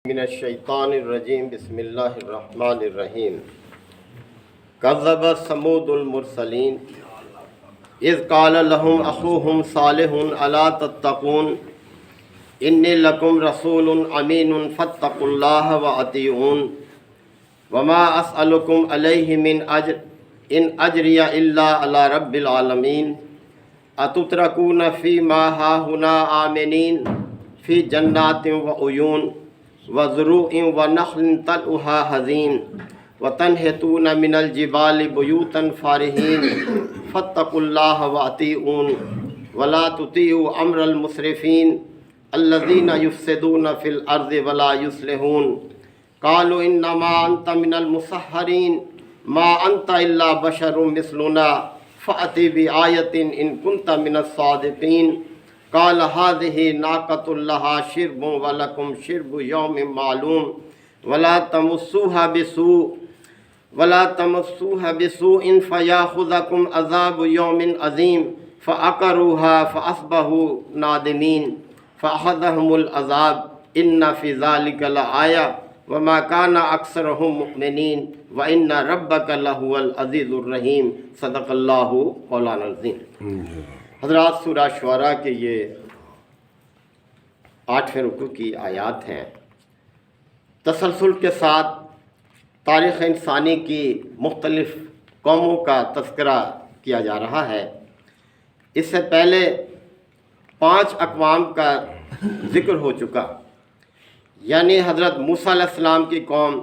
من الشیطان الرجیم بسم اللہ الرحمن الرحیم کذب ثمود المرسلین اذ قال لهم اخوهم صالح الا تتقون انی لکم رسول امین فاتقوا اللہ واطیعون وما اسألکم علیہ من اجر ان اجری الا علی رب العالمین اتترکون فی ما ہاہنا آمنین فی جنات وعیون وزروع ونخل طلعها حزین وتنحتون من الجبال بیوتا فارہین فاتقوا اللہ واطیعون ولا تطیعوا امر المسرفین الذین یفسدون فی الارض ولا یصلحون قالوا انما انت من المسحرین ما انت الا بشر مثلنا فأتی بآیۃ ان کنت من الصادقین قال هذه ناقة لها شرب ولكم شرب يوم معلوم ولا تمسوها بسوء فيأخذكم عذاب يوم عظيم فعقروها فأصبحوا نادمين فأخذهم العذاب إن في ذلك لآية وما كان أكثرهم مؤمنين وإن ربك لهو العزيز الرحيم صدق الله مولانا العظيم۔ حضرات، سورہ شعراء کے یہ 8ویں رکوع کی آیات ہیں۔ تسلسل کے ساتھ تاریخ انسانی کی مختلف قوموں کا تذکرہ کیا جا رہا ہے۔ اس سے پہلے 5 اقوام کا ذکر ہو چکا، یعنی حضرت موسیٰ علیہ السلام کی قوم،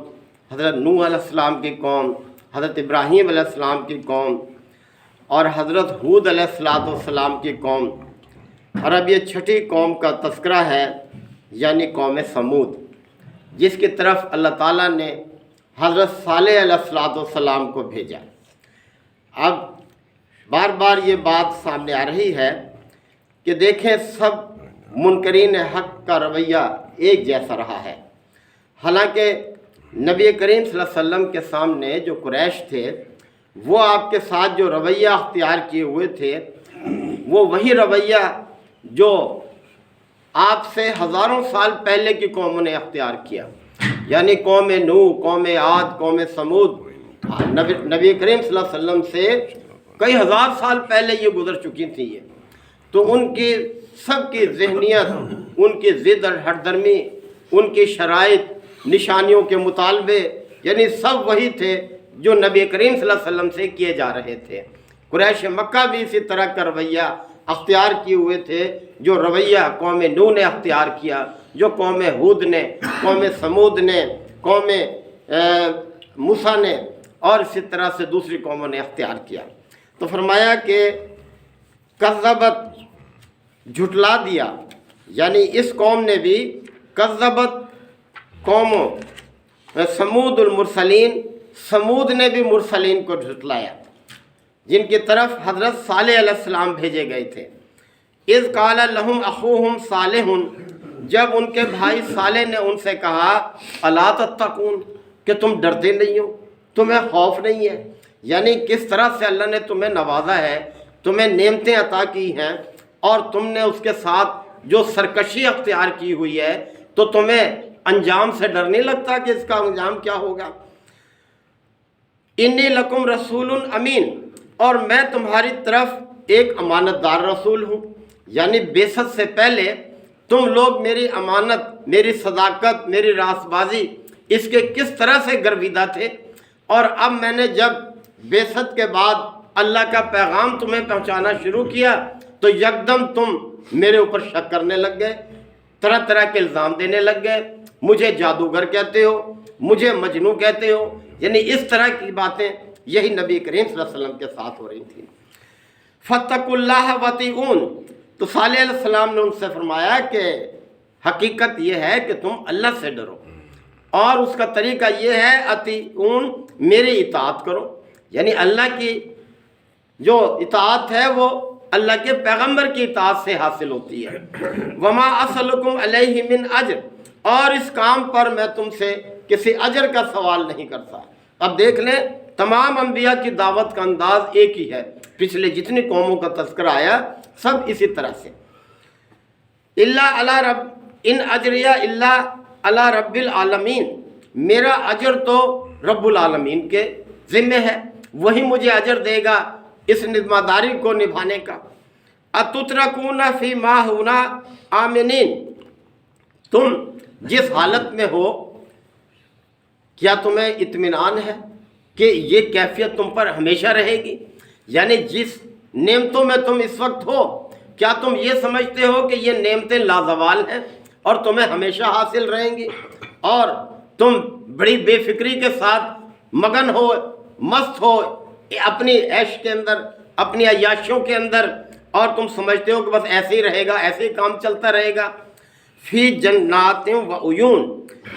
حضرت نوح علیہ السلام کی قوم، حضرت ابراہیم علیہ السلام کی قوم اور حضرت ہود علیہ السلام کی قوم، اور اب یہ 6ٹھی قوم کا تذکرہ ہے، یعنی قوم سمود، جس کی طرف اللہ تعالیٰ نے حضرت صالح علیہ السلام کو بھیجا۔ اب بار بار یہ بات سامنے آ رہی ہے کہ دیکھیں، سب منکرین حق کا رویہ ایک جیسا رہا ہے۔ حالانکہ نبی کریم صلی اللہ علیہ وسلم کے سامنے جو قریش تھے، وہ آپ کے ساتھ جو رویہ اختیار کیے ہوئے تھے، وہ وہی رویہ جو آپ سے ہزاروں سال پہلے کی قوموں نے اختیار کیا، یعنی قوم نوح، قوم عاد، قوم سمود نبی کریم صلی اللہ علیہ وسلم سے کئی ہزار سال پہلے یہ گزر چکی تھیں۔ یہ تو ان کی سب کی ذہنیت، ان کی ضد اور ہٹ درمی، ان کی شرائط، نشانیوں کے مطالبے، یعنی سب وہی تھے جو نبی کریم صلی اللہ علیہ وسلم سے کیے جا رہے تھے۔ قریش مکہ بھی اسی طرح کا رویہ اختیار کیے ہوئے تھے، جو رویہ قوم نوح نے اختیار کیا، جو قوم ہود نے، قوم سمود نے، قوم موسیٰ نے، اور اسی طرح سے دوسری قوموں نے اختیار کیا۔ تو فرمایا کہ کذبت، جھٹلا دیا، یعنی اس قوم نے بھی کذبت قوموں سمود المرسلین، سمود نے بھی مرسلین کو جھٹلایا، جن کی طرف حضرت صالح علیہ السلام بھیجے گئے تھے۔ اذ قال لهم اخوهم صالح، جب ان کے بھائی صالح نے ان سے کہا الا تتقون، کہ تم ڈرتے نہیں ہو، تمہیں خوف نہیں ہے۔ یعنی کس طرح سے اللہ نے تمہیں نوازا ہے، تمہیں نعمتیں عطا کی ہیں، اور تم نے اس کے ساتھ جو سرکشی اختیار کی ہوئی ہے، تو تمہیں انجام سے ڈر نہیں لگتا کہ اس کا انجام کیا ہوگا۔ انی لکم رسول امین، اور میں تمہاری طرف ایک امانت دار رسول ہوں۔ یعنی بعثت سے پہلے تم لوگ میری امانت، میری صداقت، میری راست بازی، اس کے کس طرح سے گرویدہ تھے، اور اب میں نے جب بعثت کے بعد اللہ کا پیغام تمہیں پہنچانا شروع کیا، تو یکدم تم میرے اوپر شک کرنے لگ گئے، طرح طرح کے الزام دینے لگ گئے، مجھے جادوگر کہتے ہو، مجھے مجنوں کہتے ہو، یعنی اس طرح کی باتیں یہی نبی کریم صلی اللہ علیہ وسلم کے ساتھ ہو رہی تھیں۔ فاتقوا اللہ واطیعون، تو صالح علیہ السلام نے ان سے فرمایا کہ حقیقت یہ ہے کہ تم اللہ سے ڈرو، اور اس کا طریقہ یہ ہے اطیعون، میری اطاعت کرو۔ یعنی اللہ کی جو اطاعت ہے وہ اللہ کے پیغمبر کی اطاعت سے حاصل ہوتی ہے۔ وما اسألکم علیہ من اجر، اور اس کام پر میں تم سے کسی اجر کا سوال نہیں کرتا۔ اب دیکھ لیں، تمام انبیاء کی دعوت کا انداز ایک ہی ہے، پچھلے جتنی قوموں کا تذکرہ آیا سب اسی طرح سے۔ اللہ علی رب ان اجریہ اللہ علی رب العالمین، میرا اجر تو رب العالمین کے ذمے ہے، وہی مجھے اجر دے گا اس ذمہ داری کو نبھانے کا۔ اتترکون فی ما ہونا آمنین، تم جس حالت میں ہو کیا تمہیں اطمینان ہے کہ یہ کیفیت تم پر ہمیشہ رہے گی؟ یعنی جس نعمتوں میں تم اس وقت ہو، کیا تم یہ سمجھتے ہو کہ یہ نعمتیں لازوال ہیں اور تمہیں ہمیشہ حاصل رہیں گی، اور تم بڑی بے فکری کے ساتھ مگن ہو، مست ہو اپنی عیش کے اندر، اپنی عیاشیوں کے اندر، اور تم سمجھتے ہو کہ بس ایسے ہی رہے گا، ایسے ہی کام چلتا رہے گا؟ فی جنات و عیون،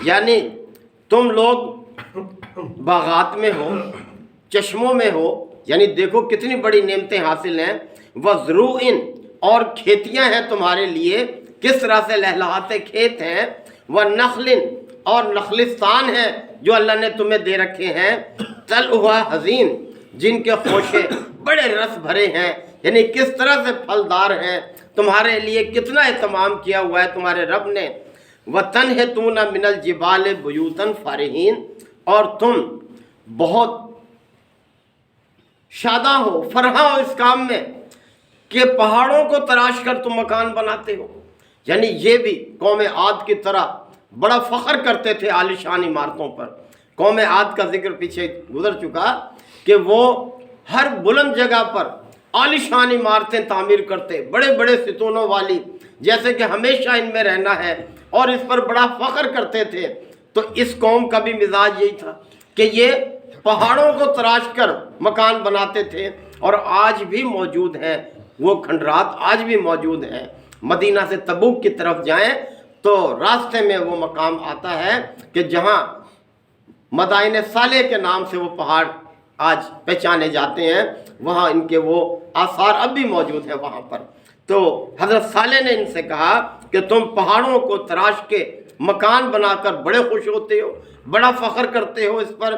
یعنی تم لوگ باغات میں ہو، چشموں میں ہو، یعنی دیکھو کتنی بڑی نعمتیں حاصل ہیں، وزروع، اور کھیتیاں ہیں تمہارے لیے، کس طرح سے لہلہاتے کھیت ہیں، ونخل، اور نخلستان ہیں جو اللہ نے تمہیں دے رکھے ہیں، طلعھا حضیم، جن کے خوشے بڑے رس بھرے ہیں، یعنی کس طرح سے پھلدار ہیں، تمہارے لیے کتنا اہتمام کیا ہوا ہے تمہارے رب نے۔ وَتَنْحِتُونَ مِنَ الْجِبَالِ بُيُوتًا فَارِحِينَ، اور تم بہت شاداں ہو، فرحاں ہو اس کام میں کہ پہاڑوں کو تراش کر تم مکان بناتے ہو۔ یعنی یہ بھی قوم عاد کی طرح بڑا فخر کرتے تھے عالیشان عمارتوں پر۔ قوم عاد کا ذکر پیچھے گزر چکا کہ وہ ہر بلند جگہ پر عالیشان عمارتیں تعمیر کرتے، بڑے بڑے ستونوں والی، جیسے کہ ہمیشہ ان میں رہنا ہے، اور اس پر بڑا فخر کرتے تھے۔ تو اس قوم کا بھی مزاج یہی تھا کہ یہ پہاڑوں کو تراش کر مکان بناتے تھے، اور آج بھی موجود ہیں وہ کھنڈرات، آج بھی موجود ہیں۔ مدینہ سے تبوک کی طرف جائیں تو راستے میں وہ مقام آتا ہے کہ جہاں مدائن صالح کے نام سے وہ پہاڑ آج پہچانے جاتے ہیں، وہاں ان کے وہ آثار اب بھی موجود ہیں وہاں پر۔ تو حضرت صالح نے ان سے کہا کہ تم پہاڑوں کو تراش کے مکان بنا کر بڑے خوش ہوتے ہو، بڑا فخر کرتے ہو اس پر۔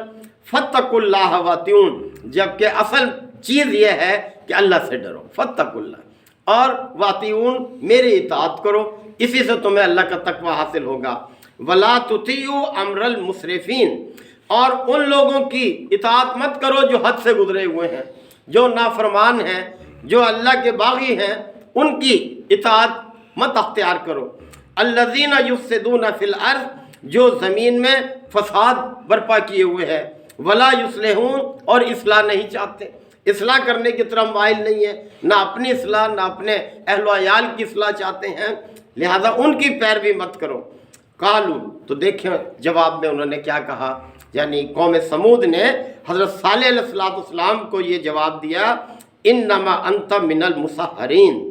فاتقوا اللہ واتقون، جبکہ اصل چیز یہ ہے کہ اللہ سے ڈرو، فاتقوا اللہ، اور واتقون، میری اطاعت کرو، اسی سے تمہیں اللہ کا تقوی حاصل ہوگا۔ ولا تطیعوا امر المسرفین، اور ان لوگوں کی اطاعت مت کرو جو حد سے گزرے ہوئے ہیں، جو نافرمان ہیں، جو اللہ کے باغی ہیں، ان کی اطاعت مت اختیار کرو۔ الذین یفسدون فی الارض، جو زمین میں فساد برپا کیے ہوئے ہیں، ولا یصلحون، اور اصلاح نہیں چاہتے، اصلاح کرنے کی طرف مائل نہیں ہے، نہ اپنی اصلاح نہ اپنے اہل و عیال کی اصلاح چاہتے ہیں، لہذا ان کی پیروی مت کرو۔ قالو، تو دیکھیں جواب میں انہوں نے کیا کہا، یعنی قوم سمود نے حضرت صالح علیہ السلام کو یہ جواب دیا، انما انت من المسحرین،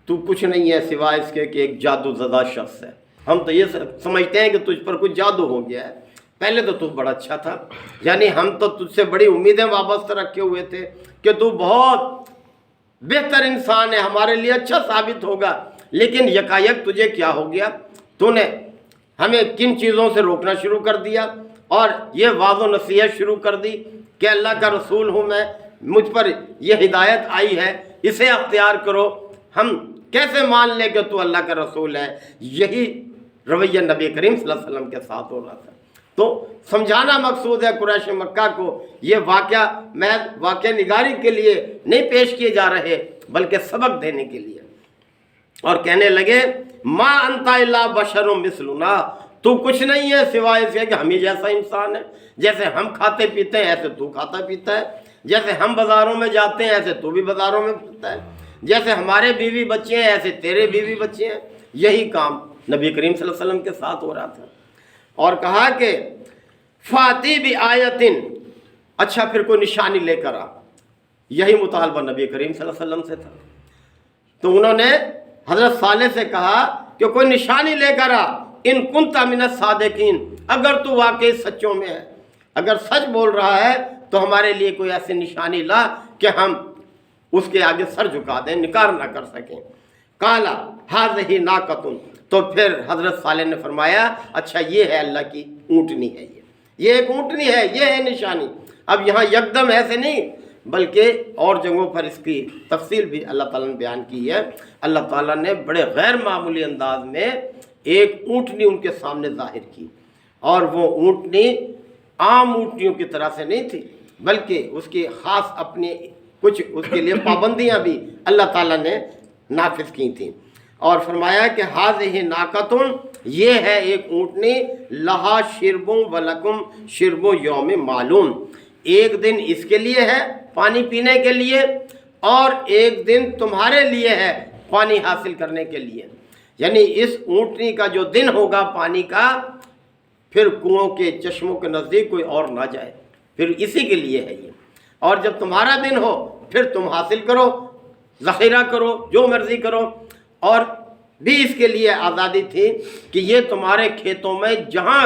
تو کچھ نہیں ہے سوائے اس کے کہ ایک جادو زدہ شخص ہے۔ ہم تو یہ سمجھتے ہیں کہ تجھ پر کچھ جادو ہو گیا ہے، پہلے تو بڑا اچھا تھا، یعنی ہم تو تجھ سے بڑی امیدیں وابستہ رکھے ہوئے تھے کہ تو بہت بہتر انسان ہے، ہمارے لیے اچھا ثابت ہوگا، لیکن یکایک تجھے کیا ہو گیا؟ تو نے ہمیں کن چیزوں سے روکنا شروع کر دیا، اور یہ واضح و نصیحت شروع کر دی کہ اللہ کا رسول ہوں میں، مجھ پر یہ ہدایت آئی ہے، اسے اختیار کرو، ہم کیسے مان لیں کہ تو اللہ کا رسول ہے؟ یہی رویہ نبی کریم صلی اللہ علیہ وسلم کے ساتھ ہو رہا تھا۔ تو سمجھانا مقصود ہے قریش مکہ کو، یہ واقعہ محض واقعہ نگاری کے لیے نہیں پیش کیے جا رہے بلکہ سبق دینے کے لیے۔ اور کہنے لگے ما انت الا بشر مثلنا، تو کچھ نہیں ہے سوائے اس کے کہ ہم ہی جیسا انسان ہے، جیسے ہم کھاتے پیتے ہیں ایسے تو کھاتا پیتا ہے، جیسے ہم بازاروں میں جاتے ہیں ایسے تو بھی بازاروں میں پھرتا ہے، جیسے ہمارے بیوی بچے ہیں ایسے تیرے بیوی بچے ہیں۔ یہی کام نبی کریم صلی اللہ علیہ وسلم کے ساتھ ہو رہا تھا۔ اور کہا کہ فاتی بآیۃ، اچھا پھر کوئی نشانی لے کر آ، یہی مطالبہ نبی کریم صلی اللہ علیہ وسلم سے تھا۔ تو انہوں نے حضرت صالح سے کہا کہ کوئی نشانی لے کر آ، ان کنت من الصادقین، اگر تو واقعی سچوں میں ہے، اگر سچ بول رہا ہے تو ہمارے لیے کوئی ایسی نشانی لا کہ ہم اس کے آگے سر جھکا دیں، نکار نہ کر سکیں۔ قالا ھذہ ناقۃ، تو پھر حضرت صالح نے فرمایا اچھا یہ ہے اللہ کی اونٹنی ہے، یہ ایک اونٹنی ہے، یہ ہے نشانی۔ اب یہاں یکدم ایسے نہیں بلکہ اور جگہوں پر اس کی تفصیل بھی اللہ تعالیٰ نے بیان کی ہے۔ اللہ تعالیٰ نے بڑے غیر معمولی انداز میں ایک اونٹنی ان کے سامنے ظاہر کی، اور وہ اونٹنی عام اونٹنیوں کی طرح سے نہیں تھی، بلکہ اس کی خاص اپنی کچھ اس کے لیے پابندیاں بھی اللہ تعالیٰ نے نافذ کی تھیں، اور فرمایا کہ ہاذہ ناقۃ، یہ ہے ایک اونٹنی، لہا شرب ولکم شرب یوم معلوم، ایک دن اس کے لیے ہے پانی پینے کے لیے، اور ایک دن تمہارے لیے ہے پانی حاصل کرنے کے لیے۔ یعنی اس اونٹنی کا جو دن ہوگا پانی کا، پھر کنووں کے چشموں کے نزدیک کوئی اور نہ جائے، پھر اسی کے لیے ہے یہ، اور جب تمہارا دن ہو پھر تم حاصل کرو، ذخیرہ کرو، جو مرضی کرو۔ اور بھی اس کے لیے آزادی تھی کہ یہ تمہارے کھیتوں میں جہاں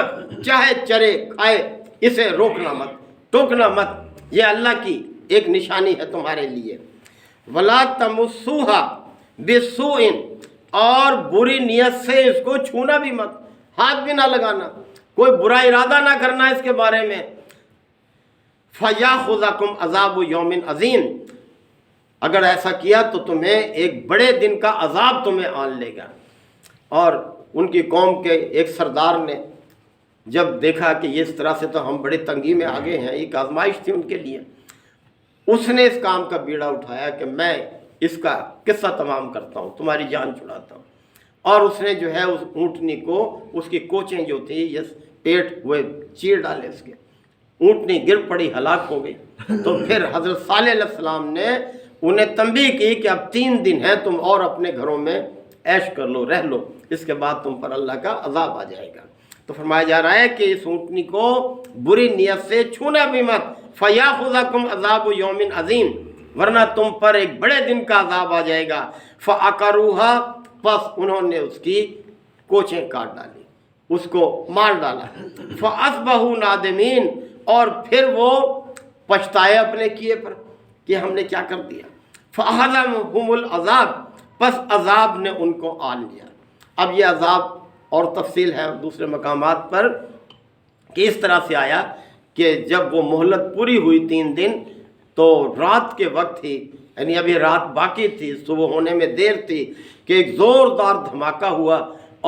چاہے چرے کھائے، اسے روکنا مت، ٹوکنا مت، یہ اللہ کی ایک نشانی ہے تمہارے لیے۔ وَلَا تَمُسُّوهَا بِسُوءٍ، اور بری نیت سے اس کو چھونا بھی مت، ہاتھ بھی نہ لگانا، کوئی برا ارادہ نہ کرنا اس کے بارے میں۔ فَيَأْخُذَكُمْ عَذَابُ يَوْمٍ عَظِيمٍ، اگر ایسا کیا تو تمہیں ایک بڑے دن کا عذاب تمہیں آن لے گا۔ اور ان کی قوم کے ایک سردار نے جب دیکھا کہ یہ اس طرح سے تو ہم بڑے تنگی میں آگے ہیں، ایک آزمائش تھی ان کے لیے، اس نے اس کام کا بیڑا اٹھایا کہ میں اس کا قصہ تمام کرتا ہوں، تمہاری جان چھڑاتا ہوں۔ اور اس نے جو ہے اس اونٹنی کو، اس کی کوچیں جو تھی، یہ پیٹ ہوئے چیر ڈالے اس کے، اونٹنی گر پڑی، ہلاک ہو گئی۔ تو پھر حضرت صالح علیہ السلام نے انہیں تنبیہ کی کہ اب 3 دن ہیں، تم اور اپنے گھروں میں عیش کر لو، رہ لو، اس کے بعد تم پر اللہ کا عذاب آ جائے گا۔ تو فرمایا جا رہا ہے کہ اس اونٹنی کو بری نیت سے چھونا بھی مت، فَيَأْخُذَكُمْ عَذَابُ يَوْمٍ عَظِيمٍ، ورنہ تم پر ایک بڑے دن کا عذاب آ جائے گا۔ فَعَقَرُوهَا، پس انہوں نے اس کی کوچیں کاٹ ڈالی، اس کو مار ڈالا۔ فَأَصْبَحُوا نَادِمِينَ، اور پھر وہ پچھتائے اپنے کیے پر کہ ہم نے کیا کر دیا۔ فَأَخَذَهُمُ الْعَذَابُ، پس عذاب نے ان کو آن لیا۔ اب یہ عذاب اور تفصیل ہے دوسرے مقامات پر کہ اس طرح سے آیا کہ جب وہ مہلت پوری ہوئی 3 دن، تو رات کے وقت ہی، یعنی ابھی رات باقی تھی، صبح ہونے میں دیر تھی، کہ ایک زوردار دھماکہ ہوا،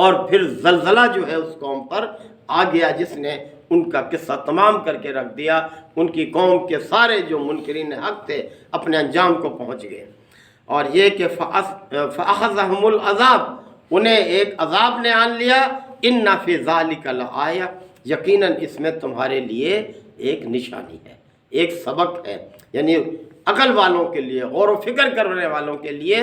اور پھر زلزلہ جو ہے اس قوم پر آ گیا، جس نے ان کا قصہ تمام کر کے رکھ دیا۔ ان کی قوم کے سارے جو منکرین حق تھے اپنے انجام کو پہنچ گئے۔ اور یہ کہ فَأَخَذَهُمُ الْعَذَابُ، انہیں ایک عذاب نے آن لیا۔ إِنَّ فِي ذَلِكَ لَآيَةً، یقیناً اس میں تمہارے لیے ایک نشانی ہے، ایک سبق ہے، یعنی عقل والوں کے لیے، غور و فکر کرنے والوں کے لیے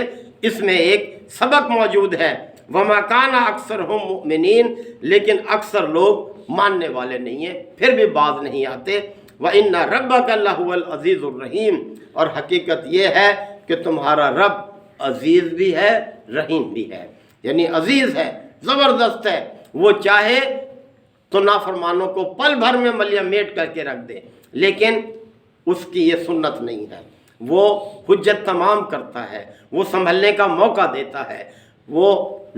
اس میں ایک سبق موجود ہے۔ وَمَا كَانَ أَكْثَرُهُم مُؤْمِنِينَ، لیکن اکثر لوگ ماننے والے نہیں ہیں، پھر بھی باز نہیں آتے۔ وَإِنَّ رَبَّكَ لَهُوَ الْعَزِيزُ الرَّحِيمُ، اور حقیقت یہ ہے کہ تمہارا رب عزیز بھی ہے، رحیم بھی ہے، یعنی عزیز ہے، زبردست ہے، وہ چاہے تو نافرمانوں کو پل بھر میں ملیہ میٹ کر کے رکھ دے، لیکن اس کی یہ سنت نہیں ہے۔ وہ حجت تمام کرتا ہے، وہ سنبھلنے کا موقع دیتا ہے، وہ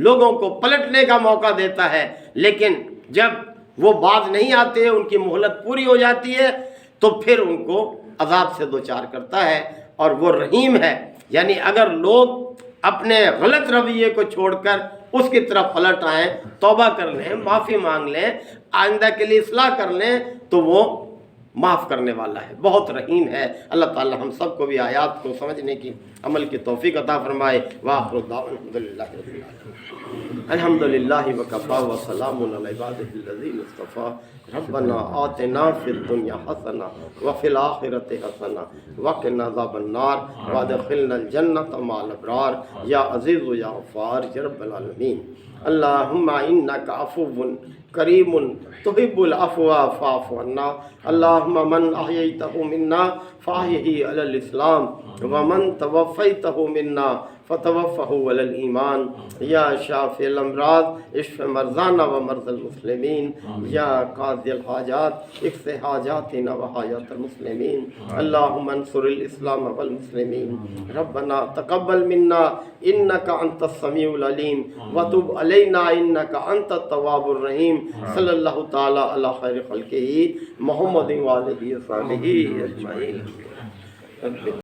لوگوں کو پلٹنے کا موقع دیتا ہے، لیکن جب وہ باز نہیں آتے، ان کی مہلت پوری ہو جاتی ہے، تو پھر ان کو عذاب سے دوچار کرتا ہے۔ اور وہ رحیم ہے، یعنی اگر لوگ اپنے غلط رویے کو چھوڑ کر اس کی طرف پلٹ آئیں، توبہ کر لیں، معافی مانگ لیں، آئندہ کے لیے اصلاح کر لیں، تو وہ معاف کرنے والا ہے، بہت رحیم ہے۔ اللہ تعالی ہم سب کو بھی آیات کو سمجھنے کی، عمل کی توفیق عطا فرمائے۔ وآخر دعوانا الحمدللہ رب العالمین، الحمدللہ وکفی وسلام علی عبادہ الذین اصطفی۔ ربنا آتنا فی الدنیا حسنہ وفی الآخرۃ حسنہ وقنا عذاب النار وادخلنا الجنۃ مع الابرار، یا عزیز یا غفار یا رب العالمین۔ اللہم انک عفو کریم تحب العفو فاعف عنا۔ اللہم من احییتہ منا فاحیہ علی الاسلام ومن توفیتہ منا فتوفہ علی الایمان۔ یا شافی الامراض اشف مرضانا و مرضى المسلمین، یا قاضی الحاجات اقض حاجاتنا و حاجات المسلمین۔ اللہم انصر الاسلام والمسلمین۔ ربنا تقبل منا انک انت السمیع العلیم وتب علینا انک انت التواب الرحیم۔ صلی اللہ تعالی علی خیر خلقہ محمد و آلہ وصحبہ اجمعین۔